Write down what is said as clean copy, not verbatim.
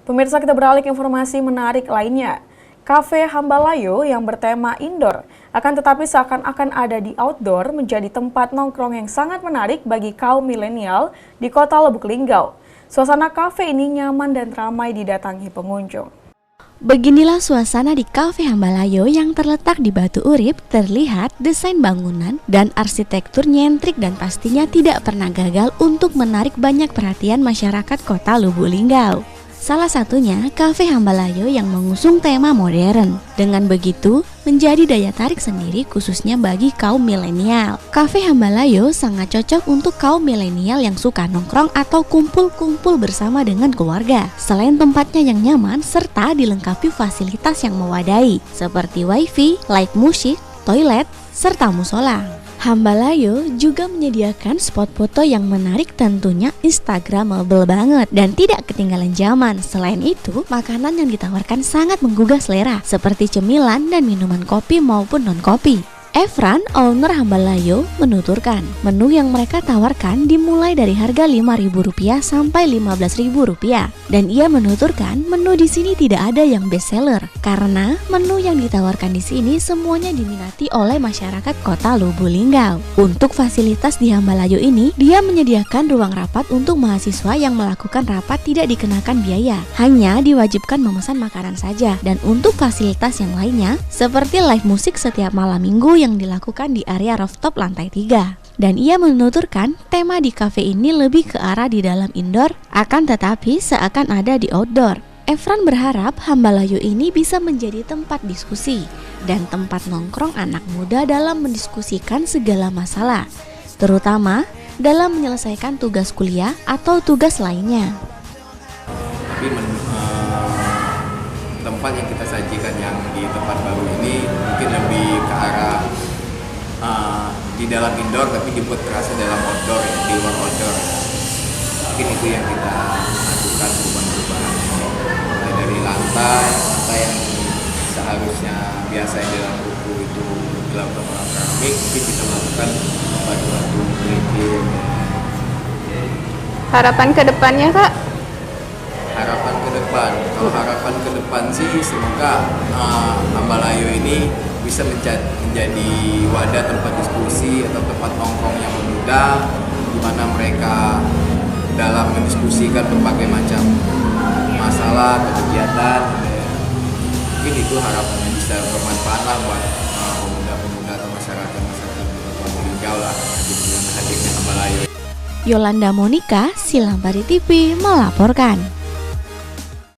Pemirsa, kita beralih ke informasi menarik lainnya. Kafe Hambalayo yang bertema indoor akan tetapi seakan-akan ada di outdoor menjadi tempat nongkrong yang sangat menarik bagi kaum milenial di kota Lubuk Linggau. Suasana kafe ini nyaman dan ramai didatangi pengunjung. Beginilah suasana di Kafe Hambalayo yang terletak di Batu Urip. Terlihat desain bangunan dan arsitektur nyentrik dan pastinya tidak pernah gagal untuk menarik banyak perhatian masyarakat kota Lubuk Linggau. Salah satunya Kafe Hambalayo yang mengusung tema modern. Dengan begitu, menjadi daya tarik sendiri khususnya bagi kaum milenial. Kafe Hambalayo sangat cocok untuk kaum milenial yang suka nongkrong atau kumpul-kumpul bersama dengan keluarga. Selain tempatnya yang nyaman serta dilengkapi fasilitas yang mewadai seperti wifi, live musik, toilet, serta musola. Hambalayo juga menyediakan spot foto yang menarik, tentunya instagramable banget dan tidak ketinggalan zaman. Selain itu, makanan yang ditawarkan sangat menggugah selera seperti cemilan dan minuman kopi maupun non-kopi. Efran, owner Hambalayo, menuturkan menu yang mereka tawarkan dimulai dari harga Rp5.000 sampai Rp15.000 dan ia menuturkan menu di sini tidak ada yang best seller karena menu yang ditawarkan di sini semuanya diminati oleh masyarakat kota Lubuk Linggau. Untuk fasilitas di Hambalayo ini, dia menyediakan ruang rapat untuk mahasiswa yang melakukan rapat tidak dikenakan biaya, hanya diwajibkan memesan makanan saja. Dan untuk fasilitas yang lainnya seperti live musik setiap malam minggu yang dilakukan di area rooftop lantai 3. Dan ia menuturkan tema di kafe ini lebih ke arah di dalam indoor akan tetapi seakan ada di outdoor. Efran berharap Hambalayo ini bisa menjadi tempat diskusi dan tempat nongkrong anak muda dalam mendiskusikan segala masalah, terutama dalam menyelesaikan tugas kuliah atau tugas lainnya. Tapi tempat yang kita sajikan yang di tempat baru ini mungkin lebih ke arah di dalam indoor tapi dibuat terasa dalam outdoor, di luar outdoor. Mungkin itu yang kita lakukan perubahan-perubahan, mulai dari lantai yang seharusnya biasa di dalam buku itu dilakukan oleh keramik, mungkin kita melakukan batu-batu kerikil. Harapan ke depannya, Kak? Harapan ke depan, kalau harapan ke depan sih semoga Hambalayo ini bisa menjadi wadah tempat diskusi atau tempat nongkrong yang muda, di mana mereka dalam mendiskusikan berbagai macam masalah atau kegiatan. Mungkin itu harapan yang bisa bermanfaat lah buat pemuda-pemuda atau masyarakat Lubuk Linggau lah dengan hadirnya Hambalayo. Yolanda Monika, Silambari TV melaporkan.